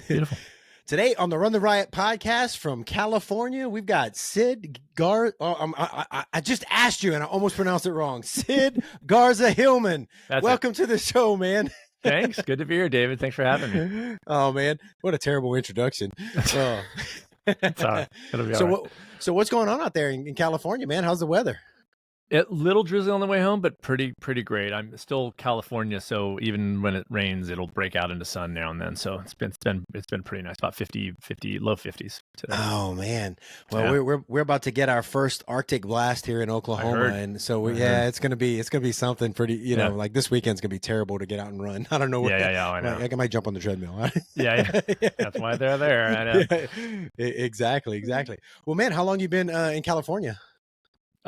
Beautiful. Today on the Run the Riot podcast from California, we've got Sid I just asked you and I almost pronounced it wrong. Sid Garza-Hillman. Welcome to the show, man. Thanks. Good to be here, David. Thanks for having me. Oh, man. What a terrible introduction. Oh. It's all right. It'll be all right. So what's going on out there in California, man? How's the weather? Little drizzly on the way home, but pretty great. I'm still California, so even when it rains, it'll break out into sun now and then. So it's been pretty nice. About 50, low 50s today. Oh man. Well, yeah. we're about to get our first Arctic blast here in Oklahoma, and so it's gonna be something pretty. You know, like this weekend's gonna be terrible to get out and run. I don't know. I know. I might jump on the treadmill. yeah. That's why they're there. I know. Yeah, exactly. Well, man, how long you been in California?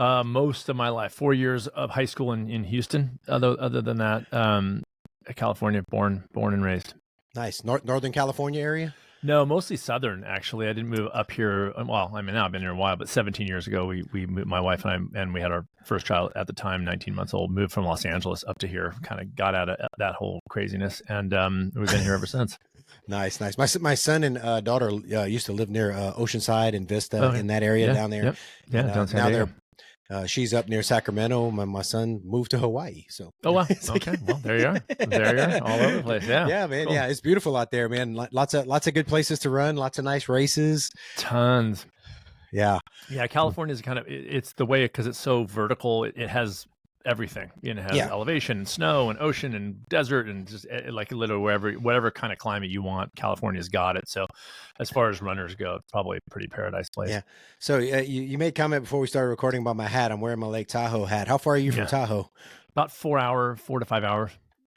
Most of my life, 4 years of high school in Houston. Other than that, California, born and raised. Nice. Northern California area? No, mostly Southern, actually. I didn't move up here. Well, I mean, now I've been here a while, but 17 years ago, we moved, my wife and I, and we had our first child at the time, 19 months old, moved from Los Angeles up to here, kind of got out of that whole craziness. And we've been here ever since. Nice. My son and daughter used to live near Oceanside and Vista in that area down there. Yep. Yeah, and, now they're she's up near Sacramento. My son moved to Hawaii. So wow. Okay. Well, there you are. All over the place. Yeah. Yeah, man. Cool. Yeah, it's beautiful out there, man. Lots of good places to run. Lots of nice races. Tons. Yeah. Yeah. California is kind of it's the way because it's so vertical. It has everything. You know, it has elevation, and snow, and ocean, and desert, and just like literally whatever kind of climate you want, California's got it. So, as far as runners go, it's probably a pretty paradise place. Yeah. So you made comment before we started recording about my hat. I'm wearing my Lake Tahoe hat. How far are you from Tahoe? About 4 to 5 hours.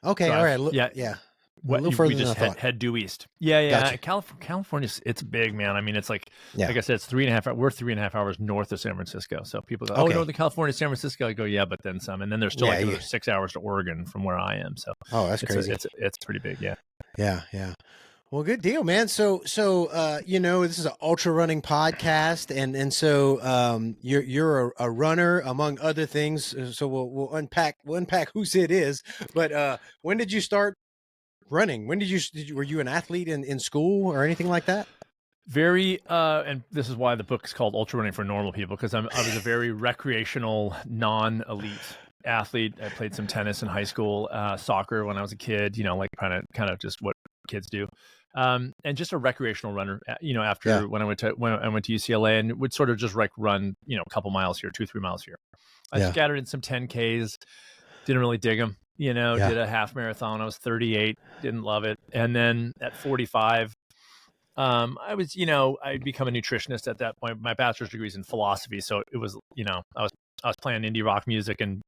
Okay. Drive. All right. Yeah. A little further than I thought. Head due east. Yeah. Gotcha. California, it's big, man. I mean, it's like I said, it's 3.5 hours. We're 3.5 hours north of San Francisco. So people go, Northern California, San Francisco. I go, yeah, but then some. And then there's still another 6 hours to Oregon from where I am. So that's crazy. It's pretty big. Yeah. Yeah. Well, good deal, man. So you know, this is an ultra running podcast, and so you're a runner among other things. So we'll unpack who Sid is. But when did you start running? When were you an athlete in school or anything like that? And this is why the book is called Ultra Running for Normal People, because I was a very recreational, non-elite athlete. I played some tennis in high school, soccer when I was a kid, you know, like kind of just what kids do. And just a recreational runner, you know, after when I went to UCLA, and would sort of just run, you know, a couple miles here, 2-3 miles here. I scattered in some 10Ks, didn't really dig them, you know, did a half marathon. I was 38, didn't love it. And then at 45, I was, you know, I'd become a nutritionist at that point. My bachelor's degree is in philosophy. So it was, you know, I was playing indie rock music and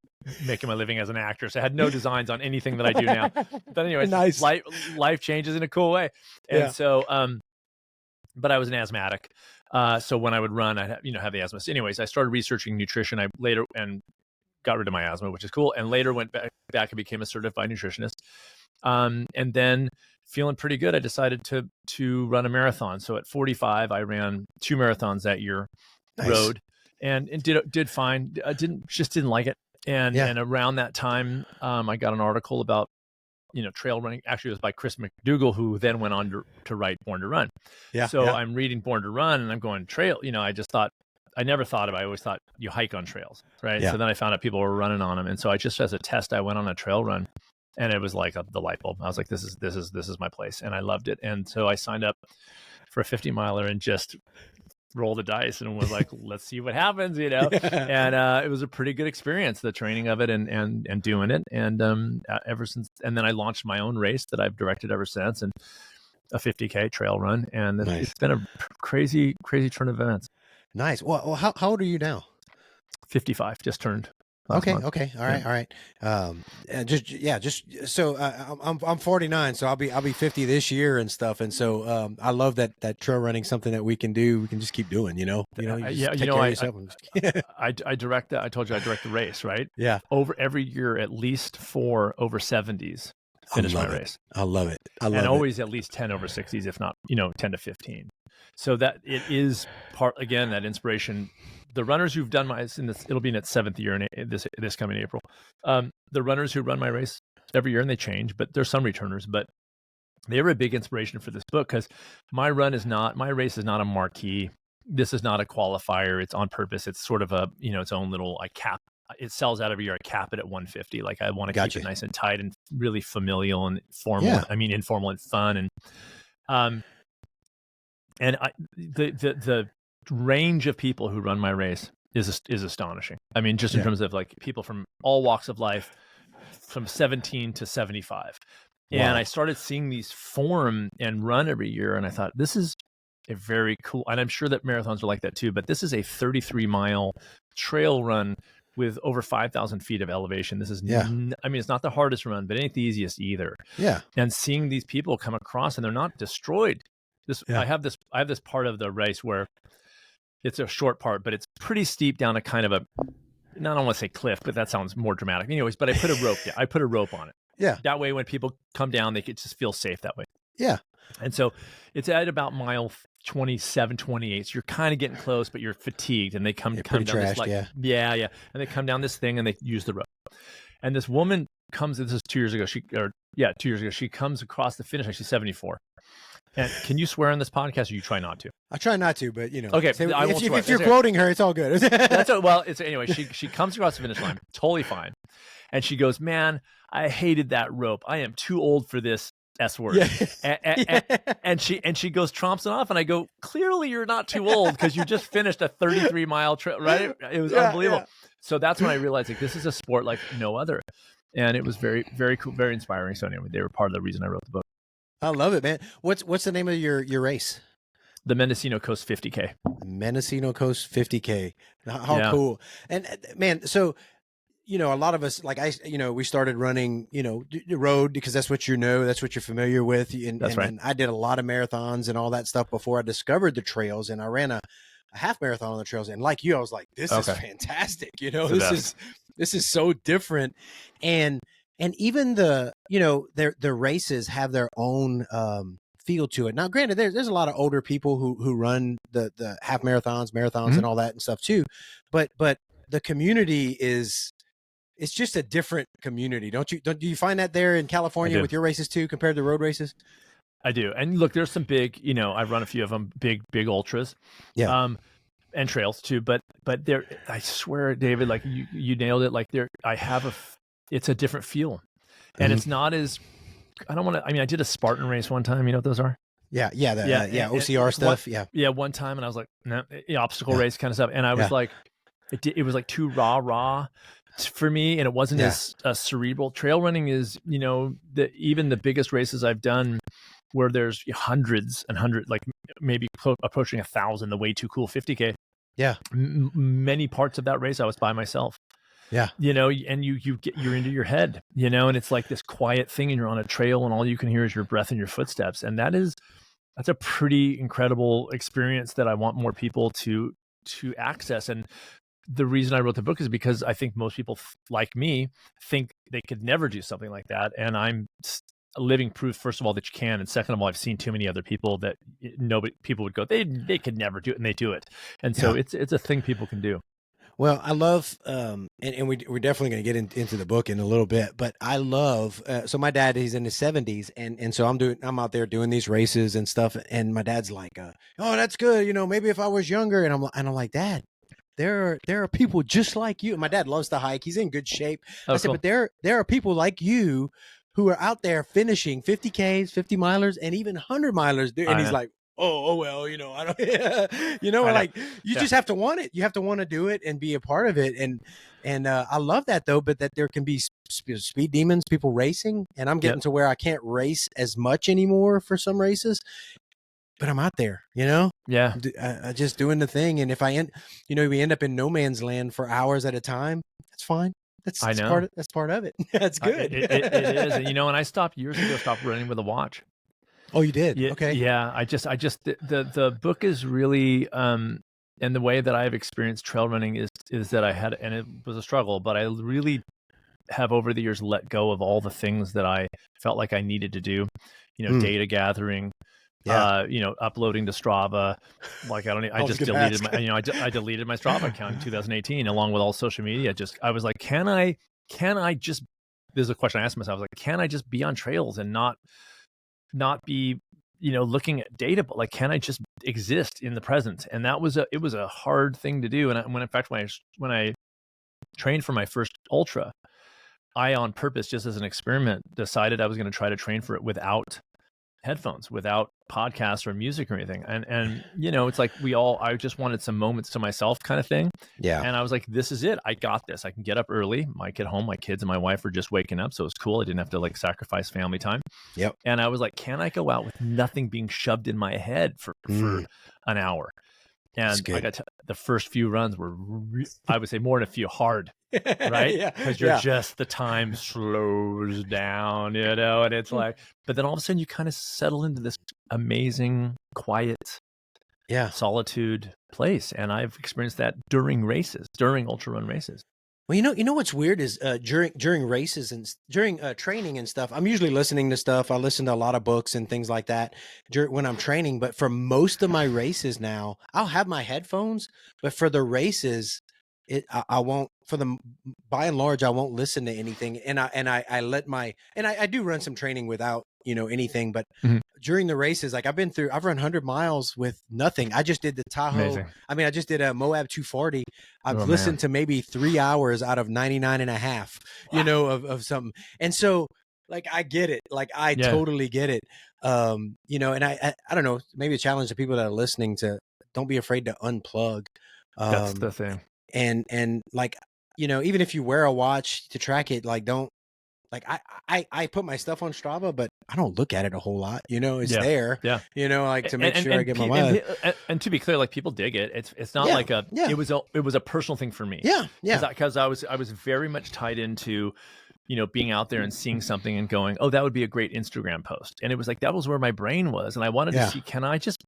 making my living as an actor. So I had no designs on anything that I do now. But anyway, nice. life changes in a cool way. And so, but I was an asthmatic. So when I would run, I'd have the asthma. So anyways, I started researching nutrition. I later got rid of my asthma, which is cool. And later went back and became a certified nutritionist. And then feeling pretty good, I decided to run a marathon. So at 45, I ran 2 marathons that year, rode, and did fine. I didn't like it. And around that time, I got an article about, you know, trail running. Actually, it was by Chris McDougall, who then went on to write Born to Run. I'm reading Born to Run, and I'm going trail. You know, I never thought of it. I always thought you hike on trails, right? So then I found out people were running on them, and so I just, as a test, I went on a trail run, and it was like the light bulb. I was like, this is my place, and I loved it. And so I signed up for a 50 miler and just rolled the dice and was like, let's see what happens, you know. And it was a pretty good experience, the training of it and doing it. And ever since, and then I launched my own race that I've directed ever since, and a 50K trail run, and it's been a crazy turn of events. Nice. Well, how old are you now? 55, just turned. Okay. All right. So I'm 49, so I'll be 50 this year and stuff. And so I love that trail running, something that we can do. We can just keep doing, you know. I direct that. I told you I direct the race, right? Yeah. Over every year, at least 4 over 70s finish my race. I love it. And always at least 10 over 60s, if not, 10 to 15. So that it is part, again, that inspiration. The runners who've done it'll be in its 7th year in this coming April. The runners who run my race every year, and they change, but there's some returners, but they were a big inspiration for this book because my race is not a marquee. This is not a qualifier. It's on purpose. It's sort of a, its own little cap. It sells out every year. I cap it at 150. Like I want to keep it nice and tight and really familial and formal. Yeah. I mean, informal and fun. And the range of people who run my race is astonishing. I mean, just in terms of like people from all walks of life, from 17 to 75. Wow. And I started seeing these form and run every year. And I thought, this is a very cool, and I'm sure that marathons are like that too, but this is a 33-mile trail run with over 5,000 feet of elevation. This is, I mean, it's not the hardest run, but it ain't the easiest either. Yeah. And seeing these people come across and they're not destroyed. I have this part of the race where it's a short part, but it's pretty steep down a kind of a, I don't want to say cliff, but that sounds more dramatic. Anyways, but I put a rope down. I put a rope on it. Yeah. That way, when people come down, they could just feel safe that way. Yeah. And so it's at about mile 27, 28. So you're kind of getting close, but you're fatigued. And they come down this yeah. And they come down this thing and they use the rope. And this woman comes, this is 2 years ago. 2 years ago, she comes across the finish line. She's 74. And can you swear on this podcast, or you try not to? I try not to, but okay. If you're quoting her, it's all good. Anyway. She comes across the finish line, totally fine, and she goes, "Man, I hated that rope. I am too old for this S word." Yeah. And she goes tromping off, and I go, "Clearly, you're not too old because you just finished a 33-mile trip, right?" It was unbelievable. Yeah. So that's when I realized like this is a sport like no other, and it was very, very cool, very inspiring. So anyway, they were part of the reason I wrote the book. I love it, man. What's the name of your race? The Mendocino Coast 50K. Mendocino Coast 50K. How cool. And man, so, a lot of us, like we started running, the road because that's what that's what you're familiar with. That's right. And I did a lot of marathons and all that stuff before I discovered the trails, and I ran a half marathon on the trails. And like you, I was like, this is fantastic. This is so different. And even the races have their own feel to it. Now, granted, there's a lot of older people who run the half marathons, mm-hmm. and all that and stuff too. But the community it's just a different community. Do you find that there in California with your races too, compared to road races? I do. And look, there's some big, I've run a few of them, big ultras. Yeah. And trails too. But there, I swear, David, like you nailed it. Like it's a different feel. And it's not as, I did a Spartan race one time. You know what those are? Yeah. OCR stuff. Yeah. One time. And I was like, nah, obstacle race kind of stuff. And I was like, it was like too raw for me. And it wasn't as cerebral. Trail running is, even the biggest races I've done where there's hundreds and hundreds, like maybe approaching 1,000, the Way Too Cool 50K. Yeah. Many parts of that race, I was by myself. Yeah. And you're into your head, and it's like this quiet thing and you're on a trail and all you can hear is your breath and your footsteps. And that's a pretty incredible experience that I want more people to access. And the reason I wrote the book is because I think most people like me think they could never do something like that. And I'm a living proof, first of all, that you can. And second of all, I've seen too many other people that people would go, they could never do it, and they do it. And so it's a thing people can do. Well, I love, and we're definitely going to get into the book in a little bit, but I love, so my dad, he's in his 70s, and so I'm out there doing these races and stuff, and my dad's like, oh, that's good, maybe if I was younger, and I'm like, Dad, there are people just like you. And my dad loves to hike. He's in good shape. I said, cool. But there are people like you who are out there finishing 50Ks, 50 milers, and even 100 milers. And he's like, oh well, I don't, like you just have to want it. You have to want to do it and be a part of it. And I love that though, but that there can be speed demons, people racing, and I'm getting to where I can't race as much anymore for some races, but I'm out there, I just doing the thing. And if we end up in no man's land for hours at a time, that's fine. That's part of it. That's good. It is. And, and I stopped years ago, stopped running with a watch. Oh, you did? Yeah, okay. Yeah. The book is really, and the way that I've experienced trail running is that I had, and it was a struggle, but I really have over the years let go of all the things that I felt like I needed to do, data gathering, uploading to Strava. Like I just deleted my, I deleted my Strava account in 2018 along with all social media. I was like, can I just, this is a question I asked myself. I was like, can I just be on trails and not not be, looking at data, but like, can I just exist in the present? And it was a hard thing to do. And when I trained for my first ultra, I on purpose, just as an experiment, decided I was going to try to train for it without headphones, without podcasts or music or anything. And it's like I just wanted some moments to myself kind of thing. Yeah. And I was like, this is it. I got this. I can get up early. I get home. My kids and my wife were just waking up. So it was cool. I didn't have to like sacrifice family time. Yep. And I was like, can I go out with nothing being shoved in my head for an hour? And I got the first few runs were, I would say, more than a few hard, right? Because just the time slows down, and it's like, but then all of a sudden you kind of settle into this amazing, quiet, solitude place. And I've experienced that during ultra run races. Well, you know what's weird is during races and during training and stuff, I'm usually listening to stuff. I listen to a lot of books and things like that when I'm training. But for most of my races now, I'll have my headphones. But for the races, I won't. By and large, I won't listen to anything. And I do run some training without anything. But during the races, like I've run 100 miles with nothing. I just did the Tahoe. Amazing. I mean, I just did a Moab 240. I've listened to maybe 3 hours out of 99 and a half, of something. And so like, I get it. Like I totally get it. And I don't know, maybe a challenge to people that are listening to don't be afraid to unplug. That's the thing. And like, even if you wear a watch to track it, like don't, like I put my stuff on Strava, but I don't look at it a whole lot. It's there. Yeah. Like to make sure I get my mind. And to be clear, like people dig it. It's not like it was a personal thing for me. Yeah. Yeah. Because I was very much tied into, being out there and seeing something and going, oh, that would be a great Instagram post. And it was like, that was where my brain was. And I wanted to see, can I just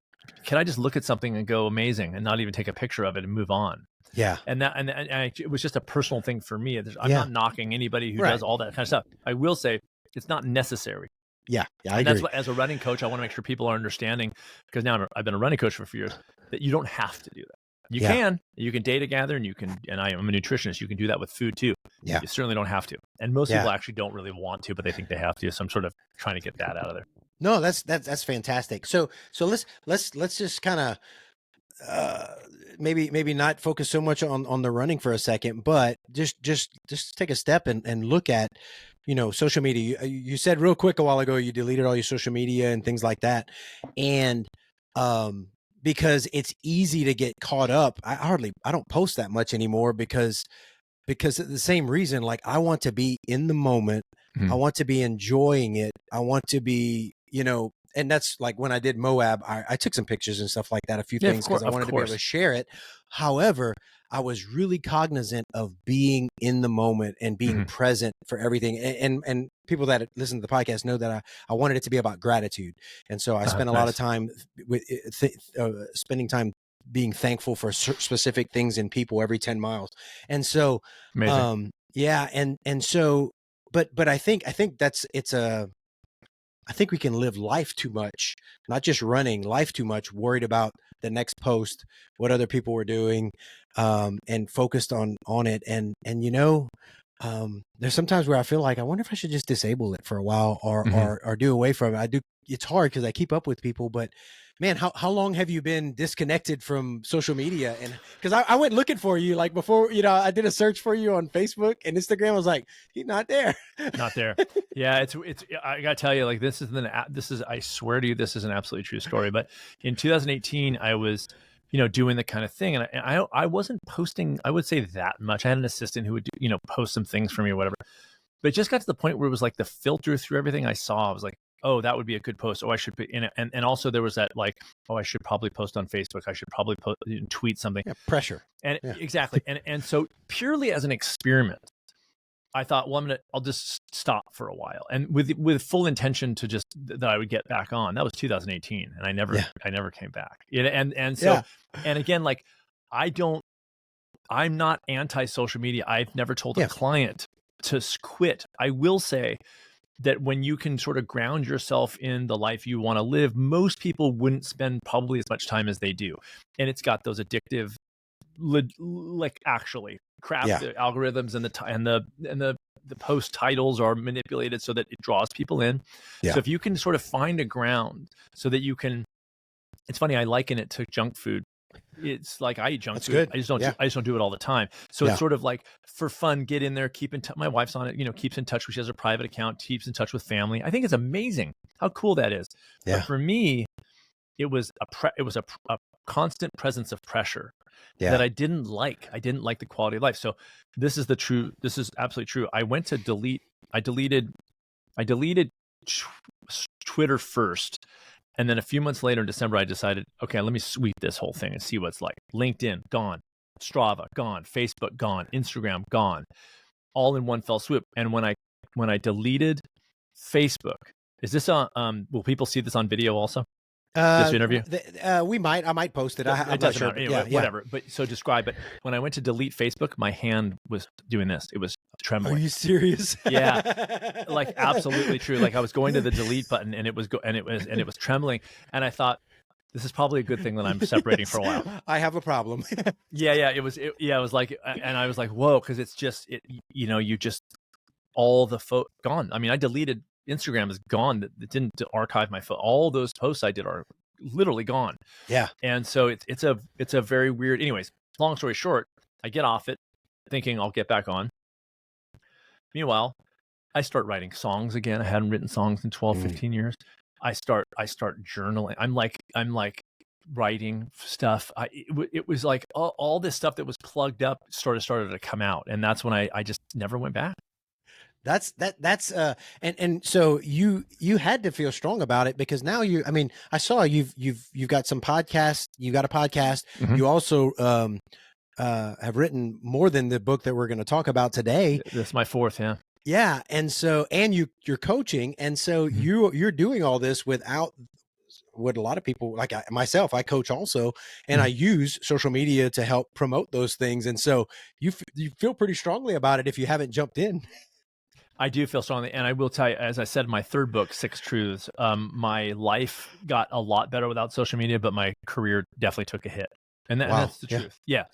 look at something and go amazing and not even take a picture of it and move on? Yeah. And it was just a personal thing for me. I'm not knocking anybody who does all that kind of stuff. I will say it's not necessary. Yeah. I agree. That's what, as a running coach, I want to make sure people are understanding, because now I've been a running coach for a few years, that you don't have to do that. You can data gather, and I am a nutritionist. You can do that with food too. Yeah. You certainly don't have to. And most people actually don't really want to, but they think they have to. So I'm sort of trying to get that out of there. No, that's fantastic. So let's just kind of, maybe not focus so much on the running for a second, but just take a step and look at, social media. You said real quick a while ago, you deleted all your social media and things like that. And, because it's easy to get caught up. I don't post that much anymore because of the same reason, like I want to be in the moment. I want to be enjoying it. I want to be, and that's like when I did Moab, I took some pictures and stuff like that, a few things, because I wanted to be able to share it. However, I was really cognizant of being in the moment and being present for everything. And people that listen to the podcast know that I wanted it to be about gratitude. And so I spent a lot of time with spending time being thankful for specific things and people every 10 miles. And so, amazing. And so, but I think I think we can live life too much, not just running, life too much, worried about the next post, what other people were doing, and focused on it. And there's sometimes where I feel like, I wonder if I should just disable it for a while or do away from it. It's hard because I keep up with people, but man, how long have you been disconnected from social media? And because I went looking for you, like before, I did a search for you on Facebook and Instagram. I was like, he's not there. Not there. Yeah. It's, I gotta tell you, like, I swear to you, this is an absolutely true story. But in 2018, I was, doing the kind of thing. And I wasn't posting, I would say, that much. I had an assistant who would, post some things for me or whatever. But it just got to the point where it was like the filter through everything I saw. I was like, oh, that would be a good post. Oh, I should put in it. And also there was that like, oh, I should probably post on Facebook. I should probably tweet something. Yeah, pressure. And exactly. And so purely as an experiment, I thought, well, I'll just stop for a while, and with full intention to just that I would get back on. That was 2018, and I never came back. And so, and again, like I'm not anti-social media. I've never told a client to quit. I will say that when you can sort of ground yourself in the life you want to live, most people wouldn't spend probably as much time as they do. And it's got those addictive like actually crap. The algorithms and the post titles are manipulated so that it draws people in. So if you can sort of find a ground so that you can, it's funny, I liken it to junk food. It's like I eat junk food. Good. I just don't do it all the time. So it's sort of like for fun, get in there, keep in touch. My wife's on it, keeps in touch. She has a private account, keeps in touch with family. I think it's amazing how cool that is. But for me, it was a constant presence of pressure that I didn't like. I didn't like the quality of life. So this is absolutely true. I deleted Twitter first. And then a few months later in December, I decided, okay, let me sweep this whole thing and see what's like. LinkedIn, gone. Strava, gone. Facebook, gone. Instagram, gone. All in one fell swoop. And when I deleted Facebook, is this on, will people see this on video also? This interview? I might post it. It doesn't matter. Anyway, whatever. But so describe it. When I went to delete Facebook, my hand was doing this. It was trembling. Are you serious? Yeah, like absolutely true. Like I was going to the delete button and it was trembling. And I thought, this is probably a good thing that I'm separating for a while. I have a problem. It was like, and I was like, whoa, because it's just you just all the gone. I mean, I deleted. Instagram is gone. It didn't archive my phone. All those posts I did are literally gone. Yeah. And so it's a very weird. Anyways, long story short, I get off it, thinking I'll get back on. Meanwhile, I start writing songs again. I hadn't written songs in 12, 15 years. I start journaling. I'm like writing stuff. It was like all this stuff that was plugged up started to come out, and that's when I just never went back. That's and so you had to feel strong about it because now I saw you've got some podcasts, you got a podcast. Mm-hmm. You also have written more than the book that we're going to talk about today. That's my fourth. Yeah. Yeah. And so, and you're coaching. And so you're doing all this without what a lot of people like myself, I coach also, and I use social media to help promote those things. And so you feel pretty strongly about it if you haven't jumped in. I do feel strongly. And I will tell you, as I said in my third book, 6 Truths, my life got a lot better without social media, but my career definitely took a hit. And that's the truth. Yeah.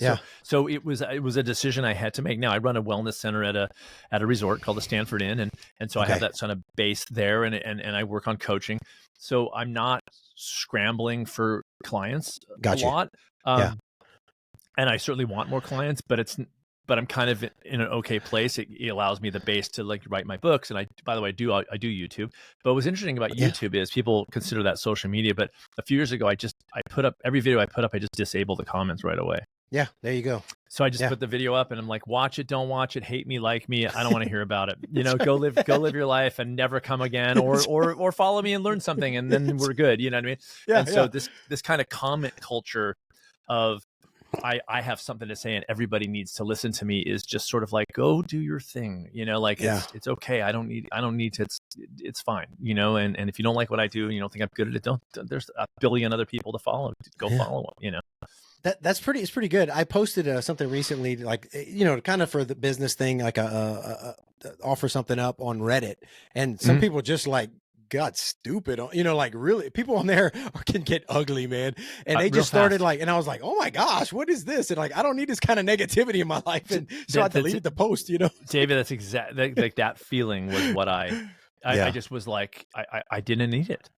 So it was a decision I had to make. Now I run a wellness center at a resort called the Stanford Inn. And so I have that kind of base there and I work on coaching. So I'm not scrambling for clients a lot. And I certainly want more clients, but I'm kind of in an okay place. It allows me the base to like write my books. And by the way, I do YouTube. But what's interesting about YouTube is people consider that social media. But a few years ago, I put up every video I put up, I just disable the comments right away. Yeah, there you go. So I just put the video up and I'm like, watch it, don't watch it, hate me, like me. I don't want to hear about it. Go live your life and never come again, or follow me and learn something, and then we're good. You know what I mean? Yeah. And so this kind of comment culture of I have something to say and everybody needs to listen to me is just sort of like, go do your thing, it's okay. I don't need to, it's fine, and if you don't like what I do and you don't think I'm good at it, there's a billion other people to follow. Go follow them, It's pretty good. I posted something recently, like, kind of for the business thing, like offer something up on Reddit, and some people just like got stupid, like really people on there can get ugly, man. And they just started and I was like, oh my gosh, what is this? And like, I don't need this kind of negativity in my life. And so I deleted the post, David, that's exactly like that feeling was what I just was like, I didn't need it,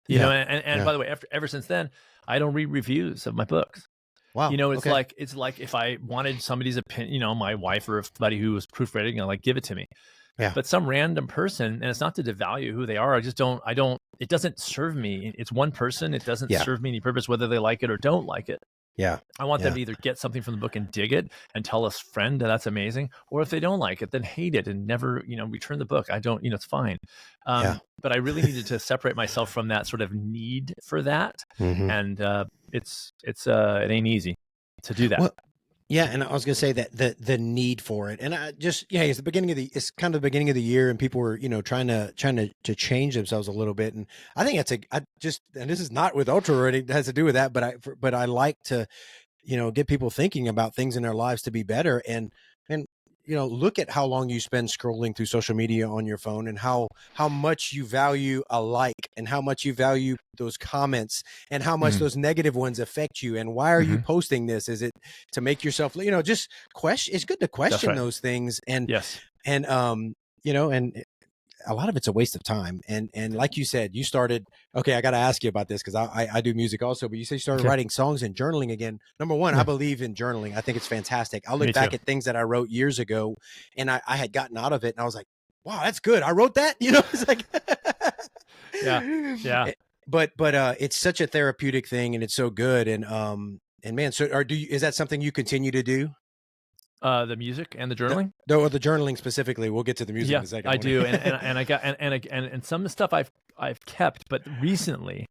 and by the way, ever since then, I don't read reviews of my books. Wow. It's like if I wanted somebody's opinion, my wife or somebody who was proofreading, like, give it to me. Yeah. But some random person, and it's not to devalue who they are. It doesn't serve me. It's one person. It doesn't serve me any purpose, whether they like it or don't like it. Yeah. I want them to either get something from the book and dig it and tell a friend that's amazing. Or if they don't like it, then hate it and never, return the book. It's fine. But I really needed to separate myself from that sort of need for that. Mm-hmm. And it ain't easy to do that. Well, yeah, and I was going to say that the need for it, and I just it's it's kind of the beginning of the year, and people were trying to change themselves a little bit, and I think and this is not with ultra running, it has to do with that, but I like to get people thinking about things in their lives to be better, and look at how long you spend scrolling through social media on your phone, and how much you value a like, and how much you value those comments, and how much those negative ones affect you. And why are you posting this? Is it to make yourself, just question? It's good to question those things. And yes. And and a lot of it's a waste of time. And like you said, you started, okay, I got to ask you about this, because I do music also, but you said you started writing songs and journaling again. Number one, I believe in journaling. I think it's fantastic. I'll look back at things that I wrote years ago, and I had gotten out of it, and I was like, wow, that's good. I wrote that, it's like, yeah. But it's such a therapeutic thing, and it's so good. And man, so is that something you continue to do? The music and the journaling? The journaling specifically. We'll get to the music in a second. I do. And I got, and some of the stuff I've kept, but recently,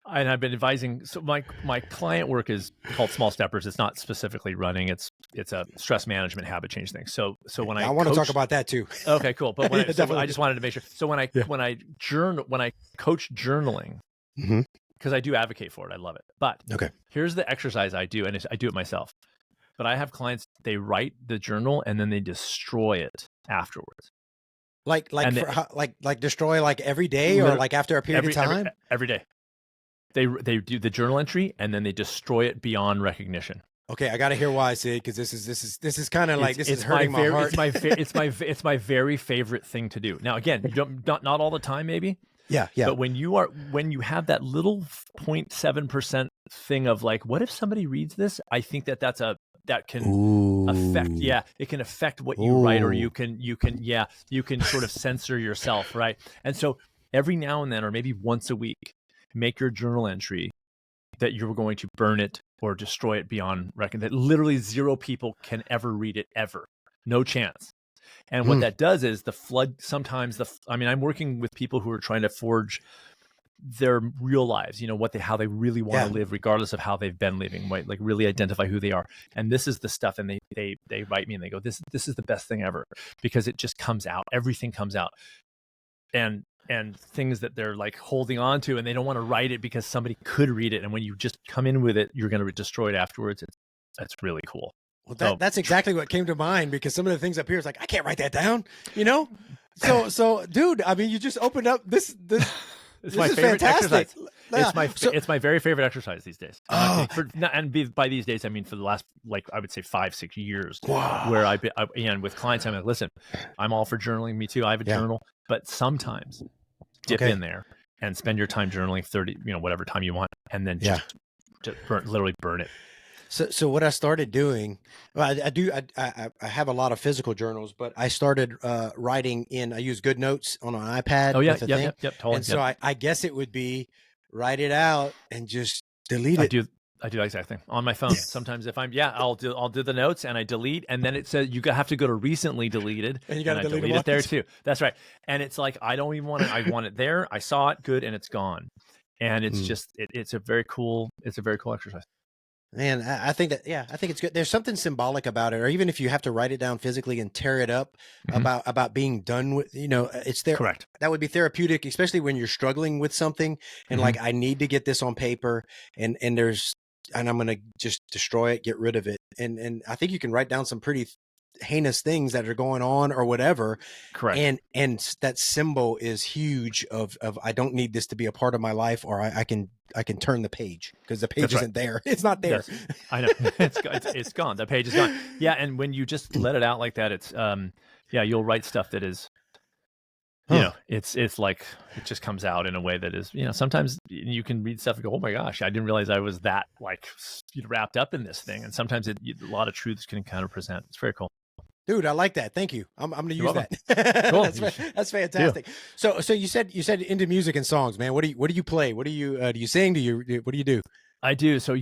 and I've been advising. So my client work is called Small Steppers. It's not specifically running. It's a stress management, habit change thing. So when I want to talk about that too. Okay, cool. But I just wanted to make sure. So when I coach journaling, because I do advocate for it, I love it. But here's the exercise I do, and I do it myself. But I have clients, they write the journal and then they destroy it afterwards. Like destroy like every day, or like after a period of time? Every day. They do the journal entry and then they destroy it beyond recognition. Okay, I got to hear why, Sid, because this is kind of like, this is hurting my heart. It's my very favorite thing to do. Now, again, you don't, not all the time, maybe. Yeah. But when you have that little 0.7% thing of like, what if somebody reads this? I think that can affect, it can affect what you write, or you can sort of censor yourself, right? And so every now and then, or maybe once a week, make your journal entry that you're going to burn it or destroy it beyond reckoning, that literally 0 people can ever read it, ever. No chance. And what that does is I'm working with people who are trying to forge their real lives, how they really want to live, regardless of how they've been living, right? Like really identify who they are. And this is the stuff, and they write me and they go, this is the best thing ever, because it just comes out. Everything comes out. And things that they're like holding on to, and they don't want to write it because somebody could read it. And when you just come in with it, you're going to destroy it afterwards. That's really cool. Well, that's exactly what came to mind, because some of the things up here is like, I can't write that down, So dude, I mean, you just opened up this. It's my favorite exercise. It's my very favorite exercise these days. By these days, I mean for the last, I would say 5-6 years, where and with clients, I'm like, listen, I'm all for journaling. Me too. I have a journal, but sometimes dip in there and spend your time journaling 30, whatever time you want, and then just literally burn it. So what I started doing, I have a lot of physical journals, but I started writing I use GoodNotes on an iPad. Oh yeah, yep, totally. And so I guess it would be write it out and just delete it. I do that exact thing on my phone. Sometimes if I'll do the notes and I delete, and then it says you have to go to recently deleted, and you got to delete it there too. That's right. And it's like, I don't even want it. I want it there. I saw it, good, and it's gone. And it's just it's a very cool exercise. Man, I think it's good. There's something symbolic about it, or even if you have to write it down physically and tear it up, about being done with, it's there. Correct. That would be therapeutic, especially when you're struggling with something and like, I need to get this on paper, and I'm going to just destroy it, get rid of it. And I think you can write down some pretty heinous things that are going on or whatever. Correct. And that symbol is huge of I don't need this to be a part of my life, or I can turn the page, because the page isn't there. It's not there. Yes, I know. It's gone. The page is gone. Yeah. And when you just let it out like that, it's you'll write stuff that is, it's like, it just comes out in a way that is, sometimes you can read stuff and go, oh my gosh, I didn't realize I was that wrapped up in this thing. And sometimes a lot of truths can kind of present. It's very cool. Dude, I like that. Thank you. I'm going to use that. Cool. That's fantastic. Yeah. So you said into music and songs, man. What do you play? What do you sing? What do you do? I do. So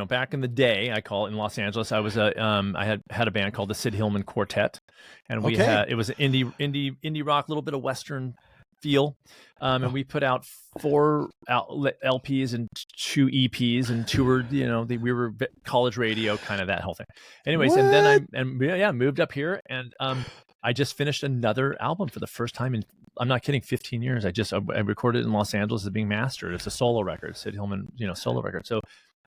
back in the day, I call it, in Los Angeles, I was I had a band called the Sid Hillman Quartet, and it was an indie rock, a little bit of Western feel. And we put out 4 LPs and 2 EPs and toured, we were college radio, kind of that whole thing. Anyways, what? And then I moved up here, and I just finished another album for the first time in, I'm not kidding, 15 years. I recorded it in Los Angeles as being mastered. It's a solo record, Sid Hillman, solo record. So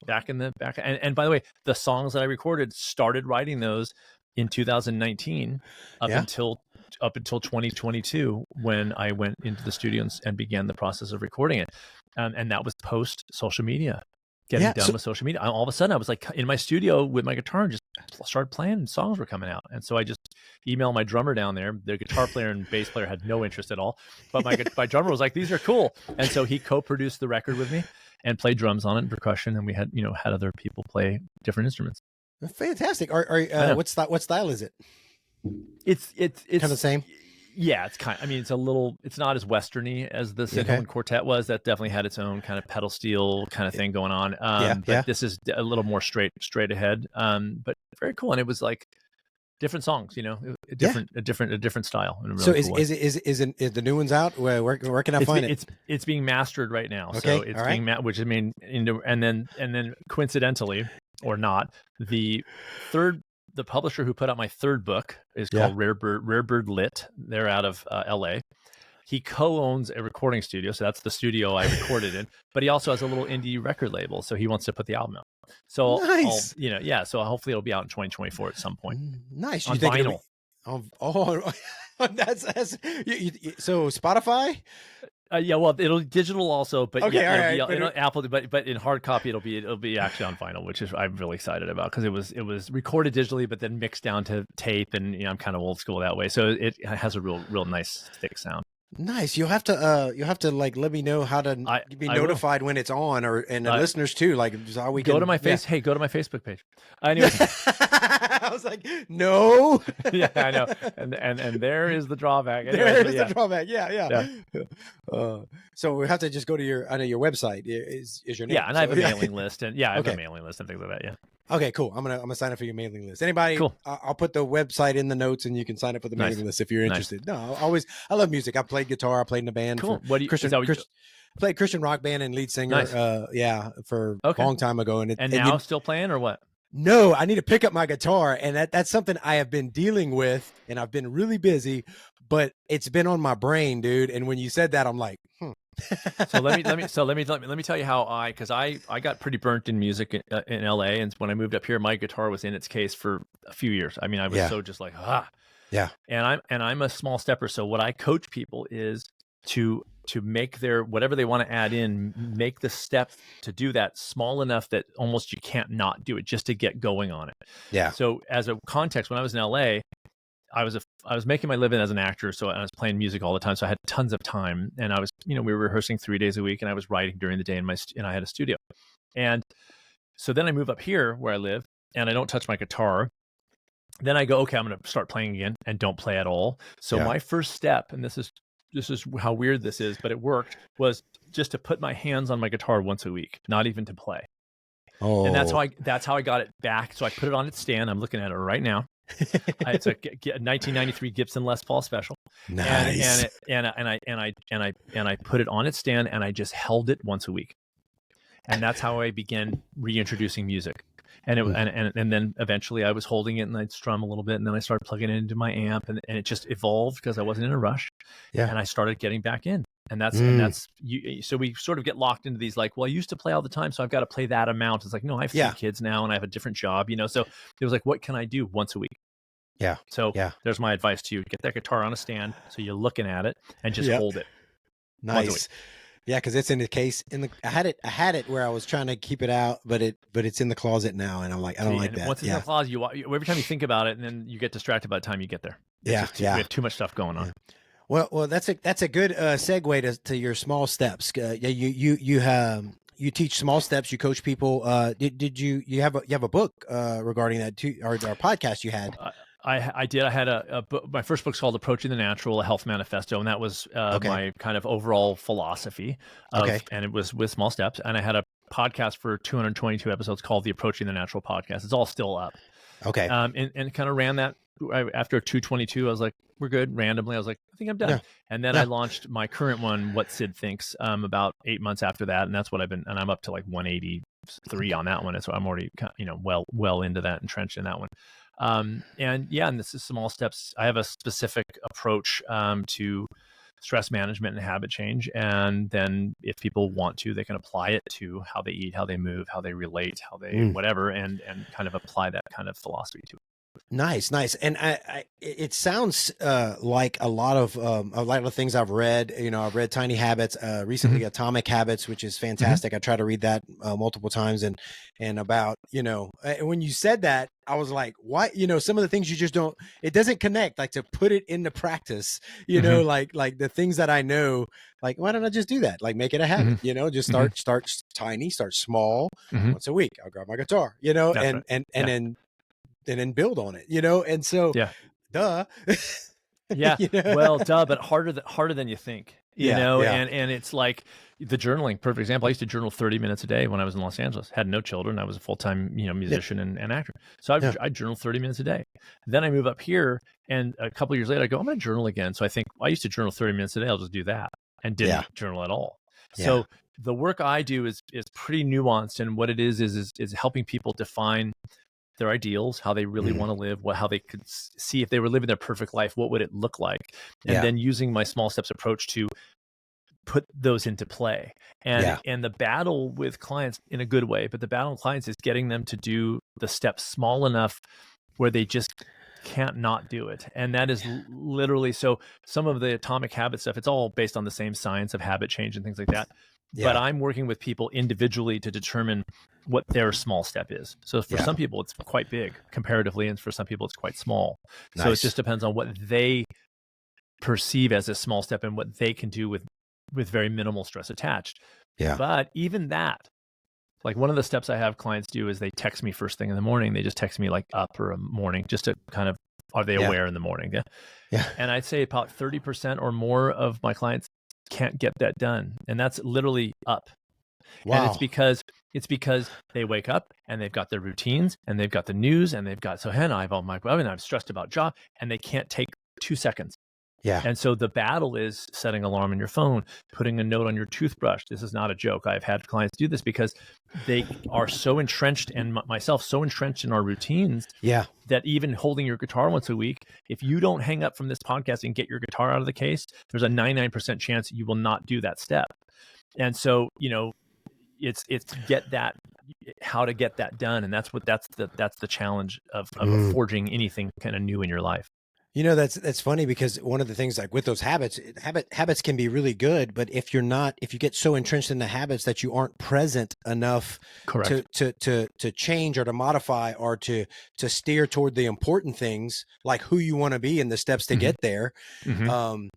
back and by the way, the songs that I recorded, started writing those in 2019 up Yeah. until 2022 when I went into the studio and began the process of recording it. And that was post social media, getting done with social media. All of a sudden I was like in my studio with my guitar and just started playing, and songs were coming out. And so I just emailed my drummer down there. The guitar player and bass player had no interest at all, but my drummer was like, these are cool. And so he co-produced the record with me and played drums on it and percussion. And we had, had other people play different instruments. Fantastic. What style is it? It's kind of the same. Yeah, it's not as westerny as the Sid Garza-Hillman quartet was. That definitely had its own kind of pedal steel kind of thing going on. But this is a little more straight ahead. But very cool. And it was like different songs, a different style. In a really so cool way. is the new ones out? Where can I find it? It's being mastered right now. Okay. So it's being which I mean, and then coincidentally or not, the publisher who put out my third book is called Rare Bird Lit. They're out of LA. He co-owns a recording studio, so that's the studio I recorded in. But he also has a little indie record label, so he wants to put the album out. So nice. So hopefully it'll be out in 2024 at some point. Nice. On vinyl. That's so Spotify. Well, it'll digital also, but Apple. But in hard copy, it'll be actually on vinyl, which is I'm really excited about because it was recorded digitally, but then mixed down to tape, and I'm kind of old school that way, so it has a real nice thick sound. Nice. You'll have to like let me know how to be notified when it's on, and the listeners too. Like how we go to my face. Hey, go to my Facebook page. Anyway, I was like, no. Yeah, I know. And there is the drawback. There is the drawback. Yeah. So we have to just go to your website. Is your name? Yeah, and I have a mailing list, and I have a mailing list and things like that. Yeah. Okay, cool. I'm gonna sign up for your mailing list. Anybody? Cool. I'll put the website in the notes, and you can sign up for the mailing list if you're interested. No, I love music. I played guitar. I played in a band. Cool. What do you? Played Christian rock band and lead singer. For a long time ago, and now still playing or what? No, I need to pick up my guitar, and that's something I have been dealing with, and I've been really busy, but it's been on my brain, dude. And when you said that, I'm like, So let me tell you how because I got pretty burnt in music in LA, and when I moved up here, my guitar was in its case for a few years. I mean, I was so just like and I'm a small stepper. So what I coach people is to make their whatever they want to add in, make the step to do that small enough that almost you can't not do it, just to get going on it. Yeah. So as a context, when I was in LA, I was making my living as an actor, so I was playing music all the time. So I had tons of time, and I was, we were rehearsing 3 days a week, and I was writing during the day and I had a studio. And so then I move up here where I live, and I don't touch my guitar. Then I go, okay, I'm going to start playing again, and don't play at all. So my first step, and this is how weird this is, but it worked, was just to put my hands on my guitar once a week, not even to play. Oh. And that's how I got it back. So I put it on its stand. I'm looking at it right now. It's a 1993 Gibson Les Paul Special. Nice. And I put it on its stand, and I just held it once a week, and that's how I began reintroducing music. And and then eventually I was holding it, and I'd strum a little bit, and then I started plugging it into my amp, and it just evolved because I wasn't in a rush. Yeah. And I started getting back in. And that's you. So we sort of get locked into these like, well, I used to play all the time, so I've got to play that amount. It's like, no, I have 3 kids now, and I have a different job, So it was like, what can I do once a week? Yeah. So there's my advice to you: get that guitar on a stand, so you're looking at it, and just hold it. Nice. Yeah, because it's in the case. I had it where I was trying to keep it out, but it's in the closet now, and I'm like, I don't like that. Once it's in the closet, every time you think about it, and then you get distracted by the time you get there. We have too much stuff going on. Yeah. Well, that's a good segue to your small steps. You teach small steps. You coach people. Did you have a book regarding that too, or our podcast you had? I did. I had a book. My first book's called Approaching the Natural: A Health Manifesto, and that was my kind of overall philosophy. And it was with small steps. And I had a podcast for 222 episodes called the Approaching the Natural podcast. It's all still up. Okay. And kind of ran that. After 222, I was like, we're good. Randomly, I was like, I think I'm done. Yeah. And then I launched my current one, What Sid Thinks, about 8 months after that. And that's what and I'm up to like 183 on that one. And so I'm already, well into that, entrenched in that one. And this is small steps. I have a specific approach to stress management and habit change. And then if people want to, they can apply it to how they eat, how they move, how they relate, how they whatever, and kind of apply that kind of philosophy to it. Nice. And it sounds like a lot of things I've read. You know, I've read Tiny Habits, recently Atomic Habits, which is fantastic. I try to read that multiple times, and about, you know, when you said that, I was like, why? You know, some of the things you just don't. It doesn't connect. Like, to put it into practice. You know, like the things that I know. Like, why don't I just do that? Like, make it a habit. You know, just start tiny, start small. Once a week, I'll grab my guitar. You know, That's and then build on it, you know? And so, duh. Yeah. You know? Well, duh, but harder than you think, you know? Yeah. And it's like the journaling, perfect example. I used to journal 30 minutes a day when I was in Los Angeles, had no children. I was a full-time, you know, musician and actor. So I journal 30 minutes a day. Then I move up here, and a couple of years later I go, I'm going to journal again. So I think, I used to journal 30 minutes a day. I'll just do that, and didn't journal at all. So the work I do is pretty nuanced. And what it is helping people define their ideals, how they really want to live, how they could see if they were living their perfect life, what would it look like? And then using my small steps approach to put those into play. And the battle with clients, in a good way, but the battle with clients is getting them to do the steps small enough where they just can't not do it. And that is literally, so some of the Atomic Habit stuff, it's all based on the same science of habit change and things like that. But I'm working with people individually to determine what their small step is. So for some people, it's quite big comparatively, and for some people, it's quite small. Nice. So it just depends on what they perceive as a small step and what they can do with very minimal stress attached. But even that, like, one of the steps I have clients do is they text me first thing in the morning. They just text me like up or a morning, just to kind of, are they aware in the morning? And I'd say about 30% or more of my clients can't get that done, and that's literally up. And it's because they wake up and they've got their routines and they've got the news and they've got, I'm stressed about job, and they can't take 2 seconds. And so the battle is setting an alarm on your phone, putting a note on your toothbrush. This is not a joke. I've had clients do this because they are so entrenched, and myself so entrenched in our routines, that even holding your guitar once a week, if you don't hang up from this podcast and get your guitar out of the case, there's a 99% chance you will not do that step. And so, you know, it's how to get that done. And that's the challenge of forging anything kind of new in your life. You know, that's funny, because one of the things, like with those habits can be really good, but if you get so entrenched in the habits that you aren't present enough to change or to modify or to steer toward the important things, like who you want to be and the steps to get there. And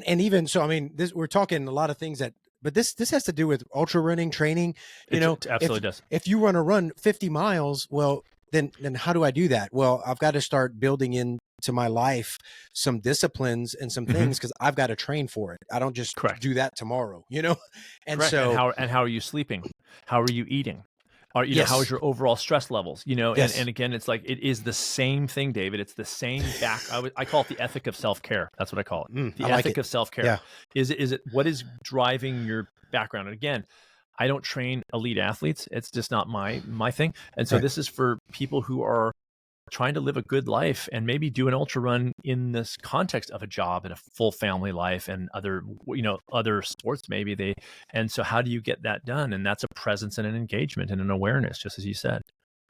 even so, I mean, we're talking a lot of things but this has to do with ultra running training. It absolutely does. If you want to run 50 miles, well, then how do I do that? Well, I've got to start building into my life some disciplines and some things, because I've got to train for it. I don't just do that tomorrow, you know? And so, and how are you sleeping? How are you eating? How is your overall stress levels? You know, and again, it's like, it is the same thing, David. It's the same I call it the ethic of self-care. That's what I call it. The ethic of self-care. Is it what is driving your background? And again, I don't train elite athletes. It's just not my thing. And so this is for people who are trying to live a good life and maybe do an ultra run in this context of a job and a full family life and other sports maybe. And so how do you get that done? And that's a presence and an engagement and an awareness, just as you said.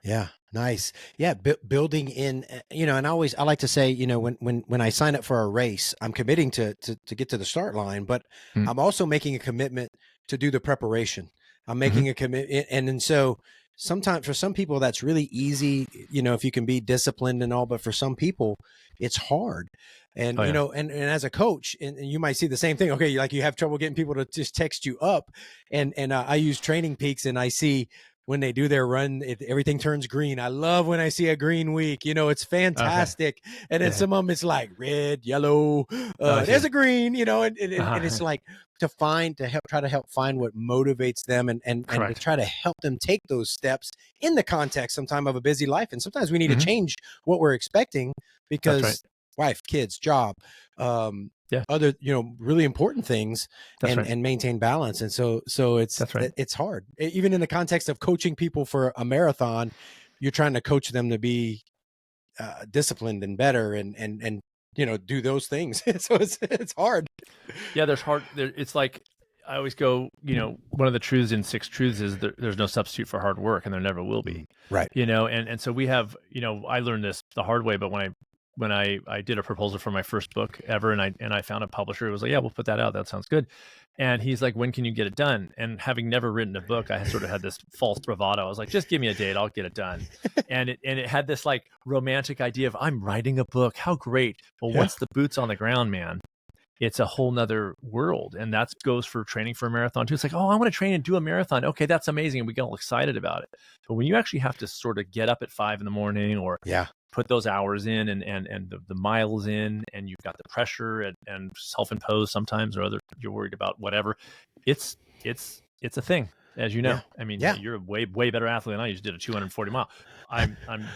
Yeah. Nice. Yeah. Building in, you know, and I like to say, you know, when I sign up for a race, I'm committing to get to the start line, but I'm also making a commitment to do the preparation. I'm making a commitment. And then so sometimes for some people that's really easy, you know, if you can be disciplined and all, but for some people it's hard. And, you know, and as a coach, and you might see the same thing. Okay. Like, you have trouble getting people to just text you up, and I use Training Peaks, and I see when they do their run, everything turns green. I love when I see a green week, you know, it's fantastic. And then some of them, it's like red, yellow, there's a green, you know, and it's like try to help find what motivates them, and to try to help them take those steps in the context sometime of a busy life. And sometimes we need to change what we're expecting, because wife, kids, job, other, you know, really important things, and maintain balance. And so it's hard, even in the context of coaching people for a marathon. You're trying to coach them to be disciplined and better, and you know, do those things. So it's hard. Yeah, there's hard. It's like, I always go, one of the truths in Six Truths is there's no substitute for hard work, and there never will be. Right. And so we have, I learned this the hard way, but when I did a proposal for my first book ever, and I found a publisher who was like, yeah, we'll put that out. That sounds good. And he's like, when can you get it done? And having never written a book, I sort of had this false bravado. I was like, just give me a date, I'll get it done. And it had this like romantic idea of, I'm writing a book, how great. Well, once the boot's on the ground, man, it's a whole nother world. And that goes for training for a marathon too. It's like, oh, I want to train and do a marathon. Okay, that's amazing. And we get all excited about it. But when you actually have to sort of get up at 5 a.m. or put those hours in and the miles in, and you've got the pressure and self-imposed sometimes, or other, you're worried about whatever. It's a thing, as you know. Yeah. I mean, you're a way better athlete than I. You just did a 240 mile.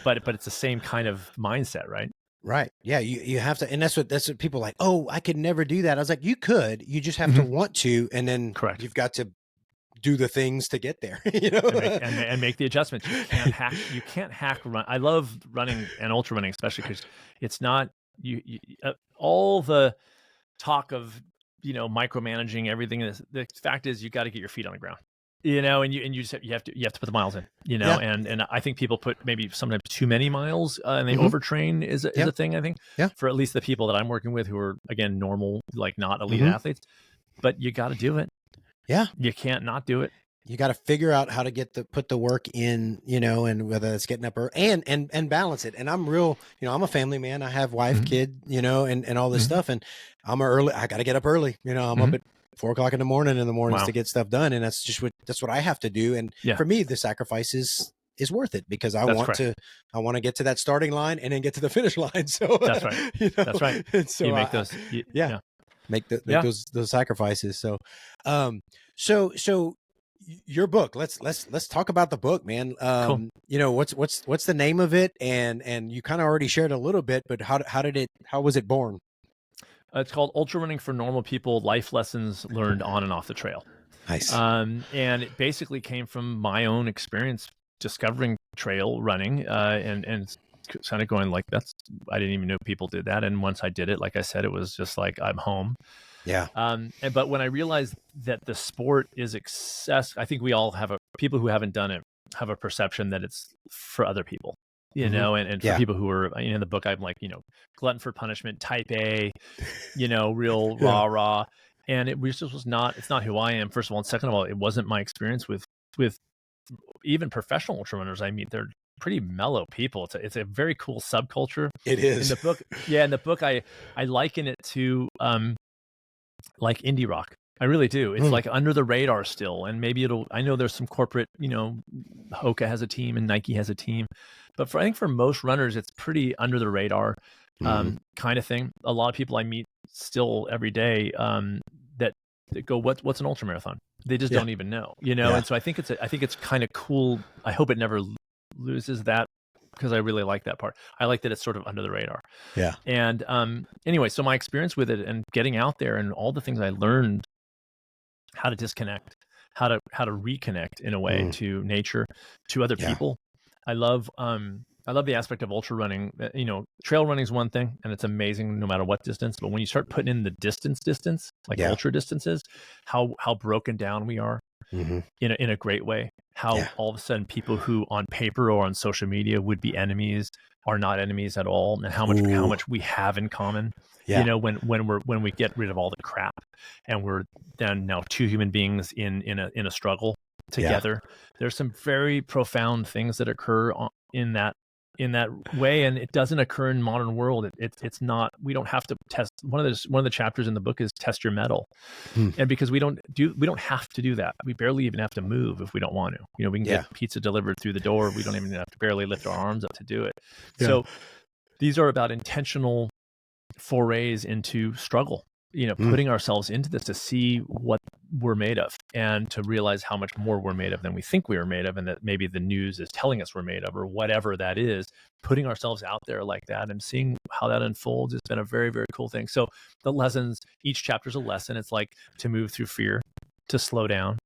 But it's the same kind of mindset, right? Right. Yeah. You have to, and that's what people are like, oh, I could never do that. I was like, you could, you just have to want to, and then correct. You've got to do the things to get there, and make the adjustments. You can't hack run. I love running and ultra running, especially because it's not all the talk of micromanaging everything. The fact is, you got to get your feet on the ground, and you just have to put the miles in, and I think people put maybe sometimes too many miles, and they overtrain is a thing, I think, for at least the people that I'm working with who are, again, normal, like not elite athletes. But you got to do it. Yeah. You can't not do it. You got to figure out how to put the work in, and whether it's getting up and balance it. And I'm real, I'm a family man. I have wife, kid, and all this stuff. And I got to get up early. I'm up at 4 o'clock in the mornings to get stuff done. And that's what I have to do. And for me, the sacrifice is worth it, because I want to get to that starting line and then get to the finish line. So that's right. That's right. And so you make those. Make those sacrifices. So, so your book, let's talk about the book, man. Cool. What's the name of it? And you kind of already shared a little bit, but how was it born? It's called Ultra Running for Normal People: Life Lessons Learned on and Off the Trail. Nice. And it basically came from my own experience discovering trail running, and kind of going like, I didn't even know people did that. And once I did it, like I said, it was just like, I'm home. Yeah. But when I realized that the sport is I think we all people who haven't done it have a perception that it's for other people, and for people who are, in the book, I'm like, glutton for punishment, type A, real rah. And it just was not, it's not who I am, first of all. And second of all, it wasn't my experience with even professional ultra runners I meet. They're pretty mellow people. It's a very cool subculture. It is. In the book, I liken it to like indie rock. I really do. It's like under the radar still, and maybe I know there's some corporate, Hoka has a team and Nike has a team, but I think for most runners, it's pretty under the radar kind of thing. A lot of people I meet still every day that go, what's an ultra marathon? They just don't even know, And so I think it's kind of cool. I hope it never loses that, because I really like that part. I like that it's sort of under the radar. Yeah. And anyway, so my experience with it and getting out there and all the things I learned, how to disconnect, how to reconnect in a way to nature, to other people. I love the aspect of ultra running. Trail running is one thing, and it's amazing no matter what distance. But when you start putting in the distance, like ultra distances, how broken down we are in a great way. How all of a sudden people who on paper or on social media would be enemies are not enemies at all, and how much we have in common. Yeah. When we get rid of all the crap, and we're then now two human beings in a struggle together. There's some very profound things that occur in that way, and it doesn't occur in modern world. It's not. We don't have to test. One of the chapters in the book is test your mettle, and because we don't have to do that. We barely even have to move if we don't want to. We can get pizza delivered through the door. We don't even have to barely lift our arms up to do it. Yeah. So these are about intentional forays into struggle. Putting ourselves into this to see what we're made of, and to realize how much more we're made of than we think we are made of, and that maybe the news is telling us we're made of, or whatever that is. Putting ourselves out there like that and seeing how that unfolds, it's been a very, very cool thing. So the lessons, each chapter is a lesson. It's like to move through fear, to slow down,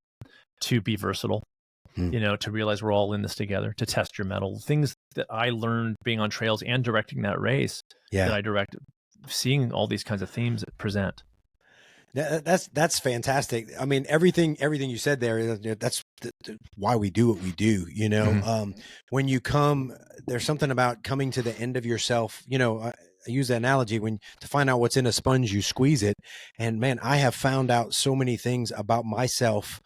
to be versatile, to realize we're all in this together, to test your mettle. Things that I learned being on trails and directing that race that I directed, seeing all these kinds of themes that present. That's fantastic. I mean, everything you said there, that's why we do what we do, you know. Mhm. When you come, there's something about coming to the end of yourself, you know. I use the analogy, when to find out what's in a sponge, you squeeze it. And man, I have found out so many things about myself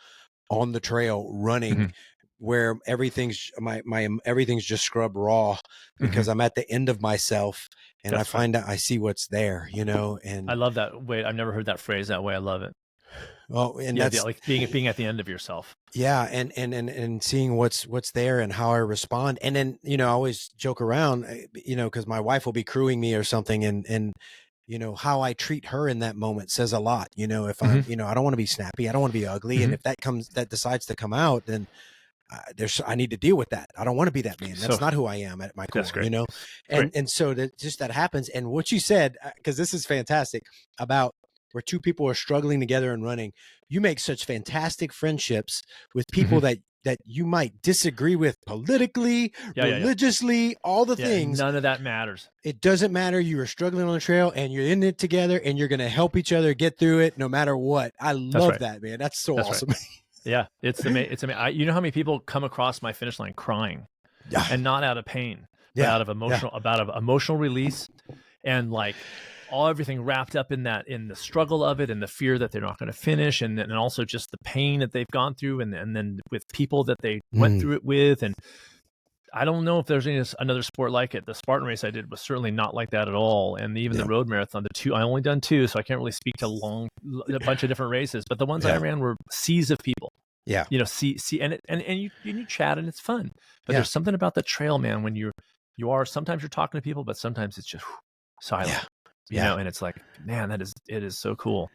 on the trail running, Mhm. where my everything's just scrubbed raw, because Mhm. I'm at the end of myself, and I That's right. find out, I see what's there, you know. I And love that way. I've never heard that phrase that way. I love it. oh, and Yeah, that's, like being at the end of yourself. yeah, and seeing what's there and how I respond. And then, you know, I always joke around, you know, because my wife will be crewing me or something, and you know, how I treat her in that moment says a lot. You know, if I'm, Mhm. you know, I don't want to be snappy, I don't want to be ugly, and Mhm. if that decides to come out, then I need to deal with that. I don't want to be that man. So That's not who I am at my that's core, you great. know. Great. And so that just that happens. And what you said, because this is fantastic, about where two people are struggling together and running, you make such fantastic friendships with people Mhm. that you might disagree with politically, Yeah, yeah, yeah. religiously, all the Yeah, and things. none of that matters. It doesn't matter. You are struggling on the trail, and you're in it together, and you're going to help each other get through it no matter what. I That's love right. that, man. That's so That's right. awesome. Yeah, it's amazing. You know how many people come across my finish line crying, Yeah, and not out of pain, but yeah, out of yeah, emotional release, and like everything wrapped up in that, in the struggle of it, and the fear that they're not going to finish, and also just the pain that they've gone through, and then with people that they went mm, through it with. And I don't know if there's another sport like it. The Spartan race I did was certainly not like that at all. And even the yeah, road marathon, I only done two, so I can't really speak to a bunch of different races. But the ones I yeah, ran were seas of people. yeah, You know, and you chat, and it's fun. But yeah, there's something about the trail, man, when you are, sometimes you're talking to people, but sometimes it's just silent. yeah, You yeah. know, and it's like, man, it is so cool.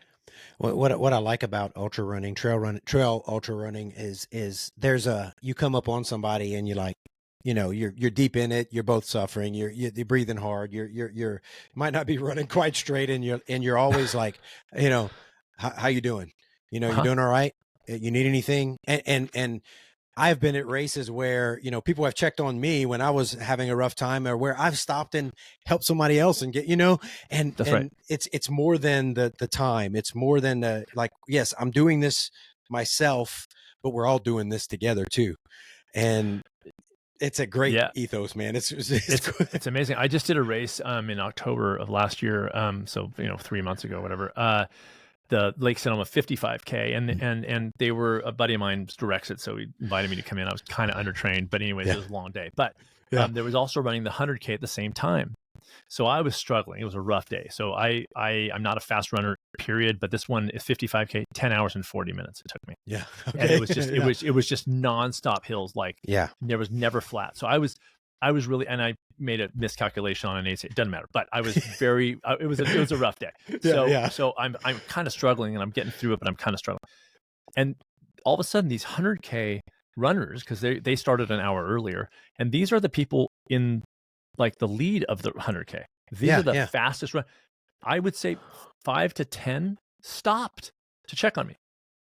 What I like about ultra running, trail ultra running, is there's a, you come up on somebody and you're like, you know, you're deep in it. You're both suffering. You're breathing hard. You might not be running quite straight, and you're always like, you know, how you doing? You know, you Uh-huh. doing all right? You need anything? And I've been at races where, you know, people have checked on me when I was having a rough time, or where I've stopped and helped somebody else and get, you know, That's right. and it's more than the time. It's more than like, yes, I'm doing this myself, but we're all doing this together too. And it's a great Yeah. ethos, man. It's It's good. it's amazing. I just did a race in October of last year. So 3 months ago, whatever. The Lake Sonoma 55K, and they were, a buddy of mine directs it, so he invited me to come in. I was kind of undertrained, but anyways, it Yeah. was a long day. But Yeah. there was also running the 100K at the same time, so I was struggling. It was a rough day. So I'm not a fast runner, period. But this one is 55K, 10 hours and 40 minutes it took me, Yeah. and it Okay. was just Yeah. it was just nonstop hills. Like Yeah. there was never flat. So I was really, and I made a miscalculation on an AC. It doesn't matter, but I was very. It was a rough day. Yeah. So Yeah. so I'm kind of struggling, and I'm getting through it, but I'm kind of struggling. And all of a sudden, these 100K runners, because they started an hour earlier, and these are the people in like the lead of the 100K. These are Yeah. the Yeah. fastest run. I would say 5 to 10 stopped to check on me.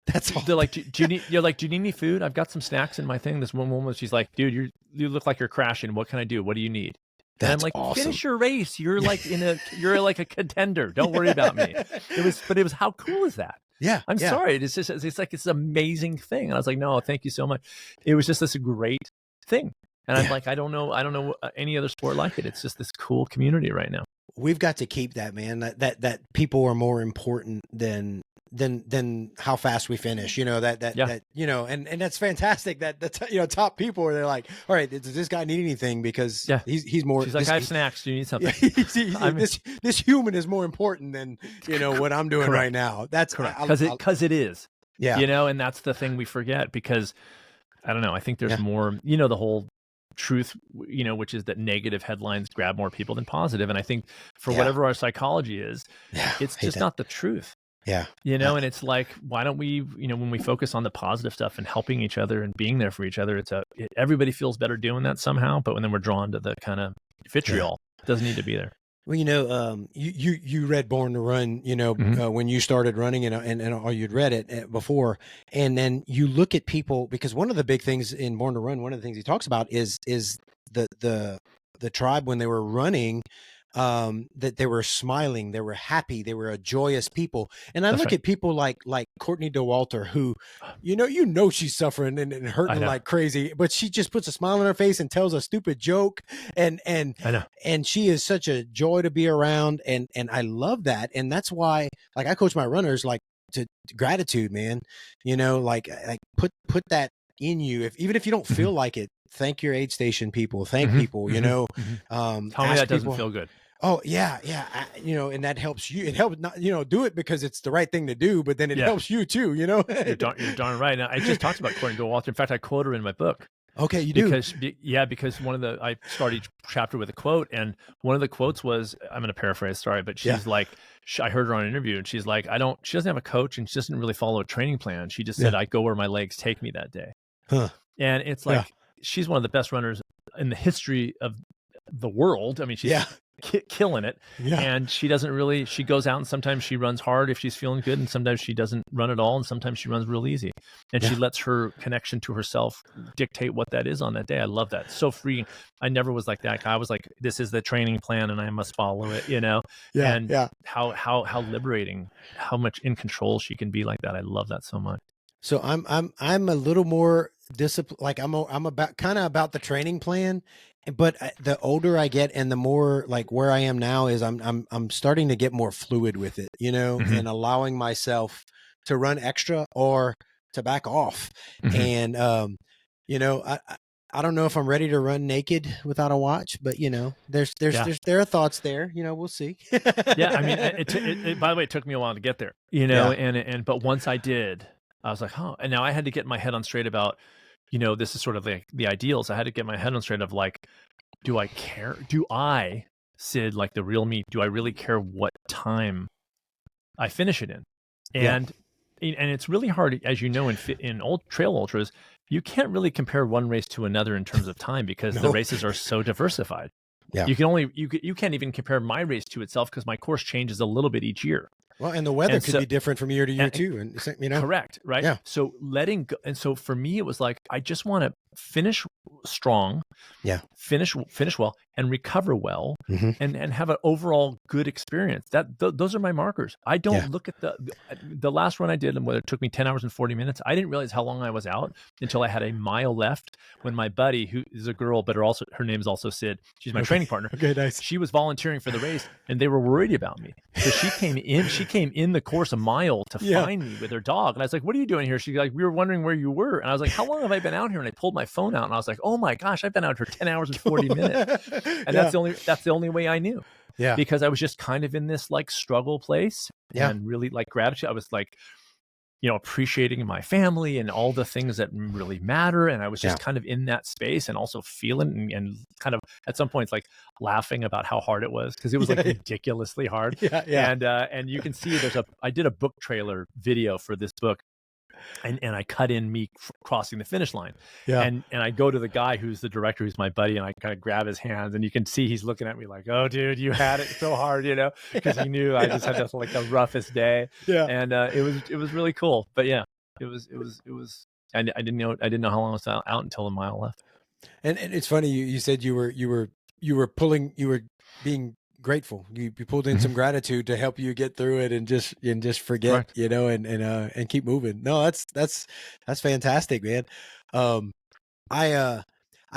That's all. They're like, do you need? You're like, do you need any food? I've got some snacks in my thing. This one woman, she's like, dude, you look like you're crashing. What can I do? What do you need? And I'm That's like, awesome. finish your race. You're like a contender. Don't worry about me. But it was, how cool is that? Yeah. I'm Yeah. sorry. It's like, it's an amazing thing. And I was like, no, thank you so much. It was just this great thing. And I'm Yeah. like, I don't know any other sport like it. It's just this cool community right now. We've got to keep that, man. That people are more important than how fast we finish. You know, Yeah. that, you know, and that's fantastic. You know, top people are, they're like, all right, does this guy need anything? Because Yeah. he's more. She's like, I have snacks. Do you need something? This human is more important than, you know, what I'm doing right Correct. now. That's Correct. I- Because it is. yeah. You know, and that's the thing we forget, because I don't know, I think there's Yeah. more, you know, the whole truth, you know, which is that negative headlines grab more people than positive. And I think for Yeah. whatever our psychology is, Yeah. it's Hate just that. not the truth. Yeah. You know, and it's like, why don't we, you know, when we focus on the positive stuff and helping each other and being there for each other, everybody feels better doing that somehow. But when then we're drawn to the kind of vitriol, it doesn't need to be there. Well, you know, you read Born to Run, you know, Mhm. when you started running, and or you'd read it before, and then you look at people, because one of the big things in Born to Run, one of the things he talks about is the tribe when they were running, that they were smiling, they were happy, they were a joyous people. And I That's look right. at people like Courtney DeWalter, who, she's suffering and I hurting know. like crazy, but she just puts a smile on her face and tells a stupid joke. And, and, I know. and she is such a joy to be around. And I love that. And that's why, like, I coach my runners, like, to gratitude, man, like put that in you. Even if you don't feel like it, thank your aid station people, thank people, Tell me that doesn't feel good. Oh yeah. And that helps you. It helps not, do it because it's the right thing to do, but then it helps you too, You're darn right. Now, I just talked about Courtney DeWalter. In fact, I quote her in my book. Okay, you do. Because I start each chapter with a quote, and one of the quotes was, I'm going to paraphrase, sorry, but she's like, I heard her on an interview, and she's like, she doesn't have a coach, and she doesn't really follow a training plan. She just said, I go where my legs take me that day. Huh. And it's like, she's one of the best runners in the history of the world. I mean, she's killing it. Yeah. And she goes out and sometimes she runs hard if she's feeling good, and sometimes she doesn't run at all, and sometimes she runs real easy. And she lets her connection to herself dictate what that is on that day. I love that. So freeing. I never was like that. I was like, this is the training plan and I must follow it, how liberating, how much in control she can be like that. I love that so much. So I'm a little more disciplined. Like I'm about the training plan, but the older I get and the more like where I am now is I'm starting to get more fluid with it, and allowing myself to run extra or to back off. And, I don't know if I'm ready to run naked without a watch, but there are thoughts there, we'll see. Yeah. I mean, it by the way, it took me a while to get there, but once I did, I was like, oh, and now I had to get my head on straight about, this is sort of like the ideals. I had to get my head on straight of like, do I care? Do I, Sid, like the real me, do I really care what time I finish it in? And it's really hard, as you know, in old trail ultras, you can't really compare one race to another in terms of time because the races are so diversified. Yeah. You can't even compare my race to itself because my course changes a little bit each year. Well, and the weather could be different from year to year too. And correct. Right. Yeah. So letting go. And so for me, it was like, I just want to finish strong, finish well and recover well and have an overall good experience. Those are my markers. I don't look at the last run I did and whether it took me 10 hours and 40 minutes. I didn't realize how long I was out until I had a mile left when my buddy, who is a girl, but her name is also Sid. She's my training partner. Okay, nice. She was volunteering for the race and they were worried about me. So she came in the course a mile to find me with her dog. And I was like, what are you doing here? She's like, we were wondering where you were. And I was like, how long have I been out here? And I pulled my phone out and I was like, oh my gosh, I've been out here 10 hours and 40 minutes. And that's the only way I knew. Yeah. Because I was just kind of in this like struggle place and really like gratitude. I was like, appreciating my family and all the things that really matter. And I was just kind of in that space and also feeling and kind of at some points like laughing about how hard it was because it was like ridiculously hard. And you can see I did a book trailer video for this book. And I cut in me crossing the finish line. Yeah. And I go to the guy who's the director, who's my buddy, and I kind of grab his hands and you can see he's looking at me like, oh dude, you had it so hard, because he knew I just had this like the roughest day. Yeah. And it was really cool. But yeah, it was I didn't know how long I was out until a mile left. And it's funny, you said you were being grateful. You pulled in some gratitude to help you get through it and just forget, and keep moving. No, that's fantastic, man. I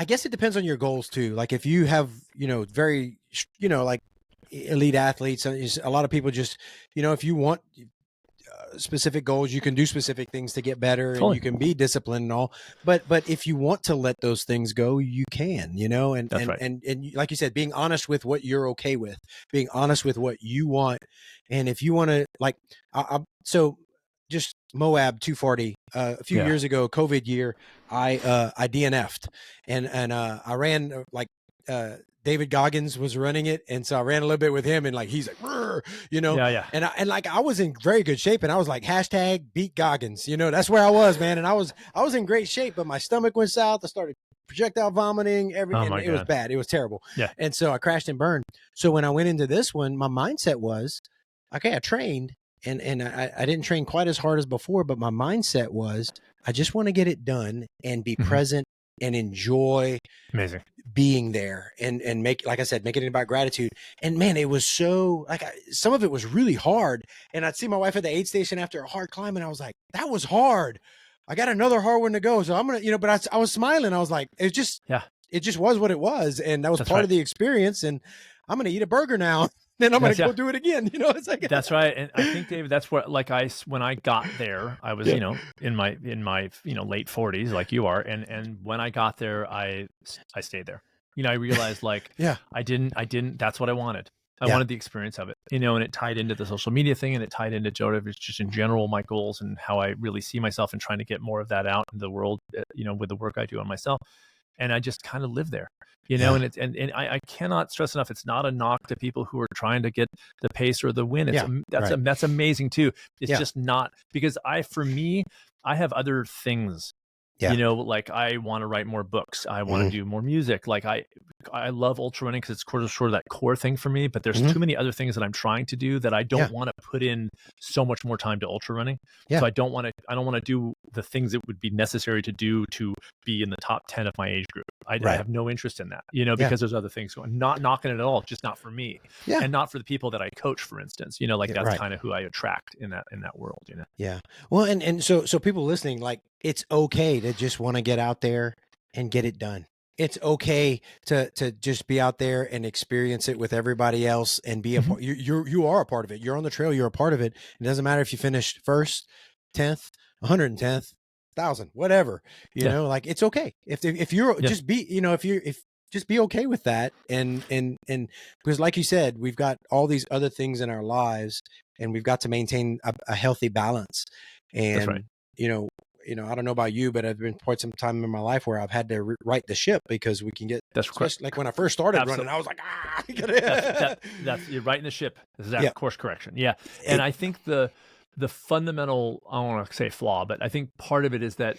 guess it depends on your goals too. Like if you have, very, like elite athletes, a lot of people just, if you want specific goals, you can do specific things to get better and you can be disciplined and all, but if you want to let those things go, you can, and like you said, being honest with what you're okay with, being honest with what you want. And if you want to like, so just Moab 240, a few years ago, COVID year, I DNF'd and I ran like, David Goggins was running it. And so I ran a little bit with him and like, he's like, and like, I was in very good shape and I was like, #beat Goggins, that's where I was, man. And I was in great shape, but my stomach went south. I started projectile vomiting, everything. It was bad. It was terrible. Yeah. And so I crashed and burned. So when I went into this one, my mindset was, okay, I trained and I didn't train quite as hard as before, but my mindset was, I just want to get it done and be present and enjoy Amazing. being there and make, like I said, make it about gratitude. And man, it was so like, some of it was really hard. And I'd see my wife at the aid station after a hard climb, and I was like, that was hard. I got another hard one to go. So I'm going to, but I was smiling. I was like, it just was what it was. And that was part of the experience. And I'm going to eat a burger now. Then I'm going to go do it again. It's like, that's right. And I think, David, that's what, like when I got there, I was, in my late 40s, like you are. And when I got there, I stayed there. I realized like, I didn't, that's what I wanted. I wanted the experience of it, and it tied into the social media thing, and it tied into just in general, my goals and how I really see myself and trying to get more of that out in the world, with the work I do on myself. And I just kind of live there, and I cannot stress enough. It's not a knock to people who are trying to get the pace or the win. That's amazing too. It's just not, because for me, I have other things. Like I want to write more books. I want to do more music. Like I love ultra running because it's sort of that core thing for me, but there's too many other things that I'm trying to do that I don't want to put in so much more time to ultra running. So I don't want to do the things that would be necessary to do to be in the top 10 of my age group. I have no interest in that, because there's other things going, not knocking it at all, just not for me and not for the people that I coach, for instance, that's kind of who I attract in that world, Yeah. Well, and so people listening, like, it's okay to just want to get out there and get it done. It's okay to just be out there and experience it with everybody else and be a part. You are a part of it. You're on the trail. You're a part of it. It doesn't matter if you finished first, 10th, 110th, 1,000, whatever, like, it's okay. If you're just be, if just be okay with that. And because like you said, we've got all these other things in our lives, and we've got to maintain a healthy balance. And, that's right. I don't know about you, but I've been quite some time in my life where I've had to right the ship, because we can get, like when I first started running, I was like, you're right in the ship. This is course correction. Yeah. And I think the fundamental, I don't want to say flaw, but I think part of it is that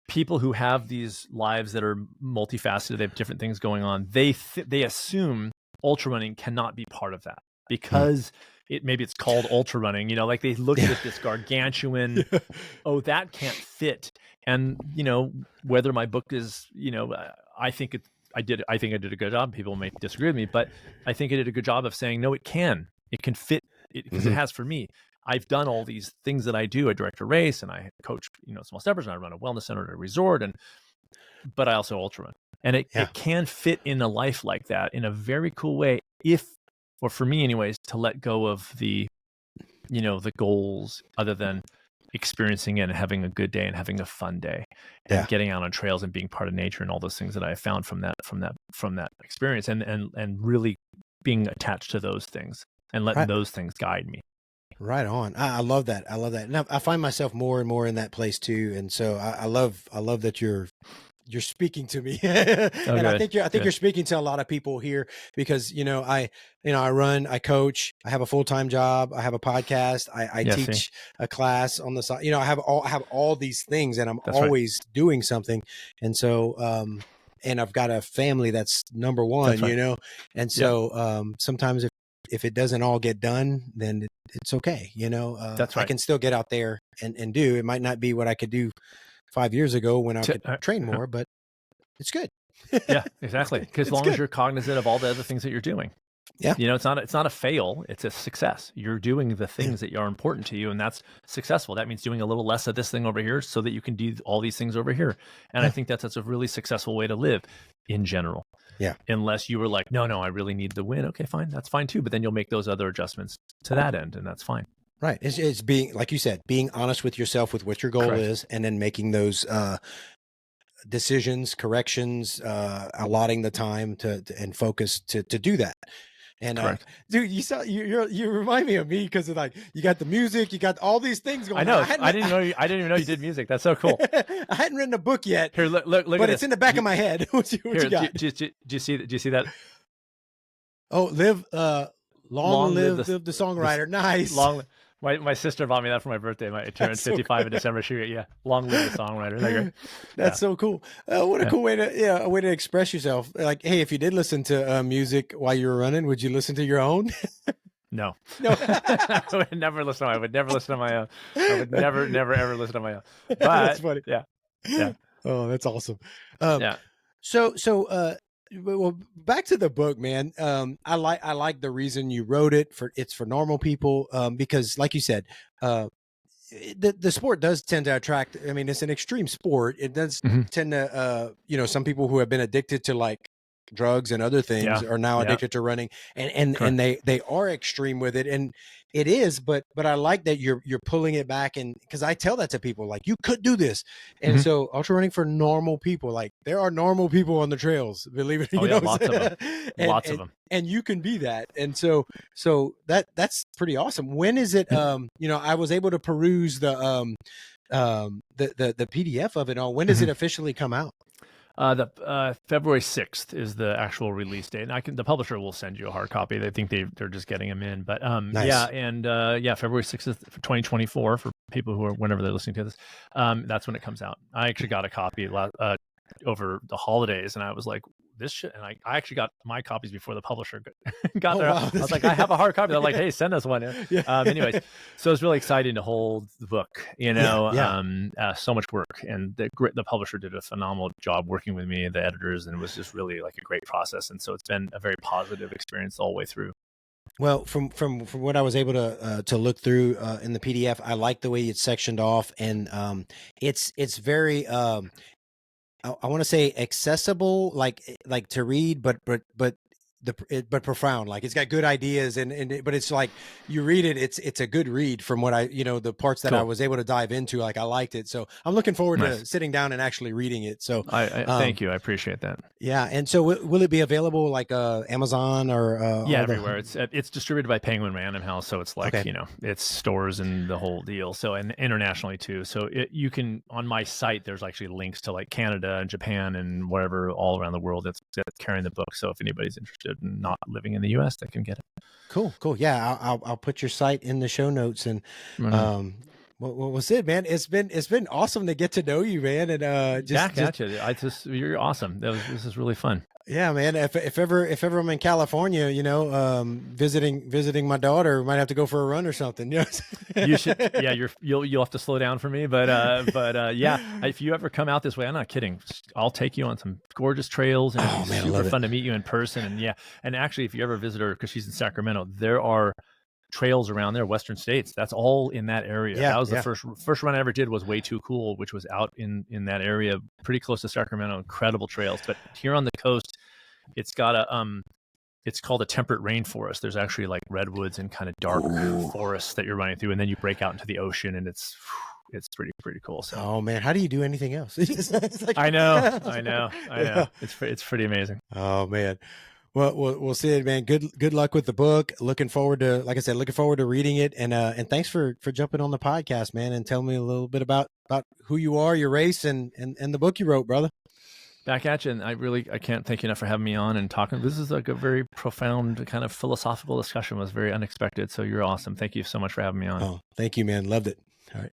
people who have these lives that are multifaceted, they have different things going on, they assume ultra running cannot be part of that, because maybe it's called ultra running, like they look at this gargantuan, oh, that can't fit. And, whether my book is, I think I did a good job. People may disagree with me, but I think I did a good job of saying, no, it can fit, because it has for me. I've done all these things that I do. I direct a race, and I coach, small steppers, and I run a wellness center at a resort, but I also ultra run. And it can fit in a life like that in a very cool way, or for me anyways, to let go of the goals other than experiencing it and having a good day and having a fun day and getting out on trails and being part of nature and all those things that I found from that experience, and really being attached to those things and letting those things guide me. Right on. I love that. And I find myself more and more in that place too. And so I love that you're speaking to me. And I think you're speaking to a lot of people here, because, I run, I coach, I have a full-time job, I have a podcast, I teach a class on the side, I have all these things, and I'm always doing something. And so, and I've got a family that's number one, and so, sometimes if it doesn't all get done, then it's okay. That's right. I can still get out there and do, it might not be what I could do 5 years ago when I could train more, but it's good. Yeah, exactly. Because as long as you're cognizant of all the other things that you're doing, it's not a fail, it's a success. You're doing the things that are important to you, and that's successful. That means doing a little less of this thing over here so that you can do all these things over here. And I think that's a really successful way to live in general. Yeah. Unless you were like, no, I really need the win. Okay, fine. That's fine too. But then you'll make those other adjustments to that end, and that's fine. Right. It's being, like you said, being honest with yourself with what your goal is, and then making those decisions, corrections, allotting the time and focus to do that. And dude, you remind me of me, because of, like, you got the music, you got all these things going on. I didn't even know you did music. That's so cool. I hadn't written a book yet. Here, look but it's in the back of my head. What you got? Do you see that? Oh, long live the songwriter. Nice. My sister bought me that for my birthday. I turned 55 in December. Long live the songwriter. Is that great? That's so cool. What a cool way to express yourself. Like, hey, if you did listen to music while you were running, would you listen to your own? No. I would never listen to my own. I would never, ever listen to my own. But, that's funny. Yeah. Oh, that's awesome. Yeah. Well, back to the book, man. I like the reason you wrote it it's for normal people. Because like you said, the sport does tend to attract. I mean, it's an extreme sport. It does Mhm. tend to, some people who have been addicted to like drugs and other things Yeah. are now Yeah. addicted to running, and Correct. they are extreme with it, and it is. But I like that you're pulling it back, and because I tell that to people, like you could do this, and Mhm. so ultra running for normal people, like there are normal people on the trails, believe it, Oh you yeah, know, lots of them. and Lots of them. and you can be that, and so that's pretty awesome. When is it? I was able to peruse the PDF of it all. When does it officially come out? The February 6th is the actual release date, and the publisher will send you a hard copy. They think they're just getting them in, but Nice. yeah, and February 6th is 2024 for people who are whenever they're listening to this. That's when it comes out. I actually got a copy over the holidays, and I was like, this shit. And I actually got my copies before the publisher got there. Wow, I was like, I have a hard copy. They're like, hey, send us one. Yeah. Anyways, so it's really exciting to hold the book, Yeah. so much work, and the publisher did a phenomenal job working with me and the editors, and it was just really like a great process. And so it's been a very positive experience all the way through. Well, from what I was able to look through in the PDF, I like the way it's sectioned off, and it's very I want to say accessible, like to read, but profound. Like it's got good ideas, but it's like you read it, it's a good read from what the parts that I Cool. was able to dive into. Like I liked it, so I'm looking forward Nice. to sitting down and actually reading it. So I thank you. I appreciate that. Yeah, and so will it be available like Amazon or everywhere? It's distributed by Penguin Random House, so it's like Okay. it's stores and the whole deal. So, and internationally too. So you can, on my site, there's actually links to like Canada and Japan and wherever all around the world that's carrying the book. So if anybody's interested in not living in the U.S., they can get it. Cool. Yeah, I'll put your site in the show notes, and well, Sid, man, it's been awesome to get to know you, man, and you're awesome. This is really fun. Yeah, man. If ever I'm in California, visiting my daughter, might have to go for a run or something. You should. Yeah, you'll have to slow down for me, but yeah, if you ever come out this way, I'm not kidding. I'll take you on some gorgeous trails, and it's super fun to meet you in person. And actually, if you ever visit her, because she's in Sacramento, there are trails around there, Western States. That's all in that area. That was the first run I ever did, was Way Too Cool, which was out in that area, pretty close to Sacramento. Incredible trails. But here on the coast, it's got it's called a temperate rainforest. There's actually like redwoods and kind of dark forests that you're running through, and then you break out into the ocean, and it's pretty cool. So, oh man, how do you do anything else? I know. It's pretty amazing. Oh man. Well, Sid, man, good luck with the book. Looking forward to, like I said, reading it, and thanks for jumping on the podcast, man, and telling me a little bit about who you are, your race, and the book you wrote, brother. Back at you, and I can't thank you enough for having me on and talking. This is like a very profound kind of philosophical discussion. It was very unexpected, so you're awesome. Thank you so much for having me on. Oh, thank you, man. Loved it. All right.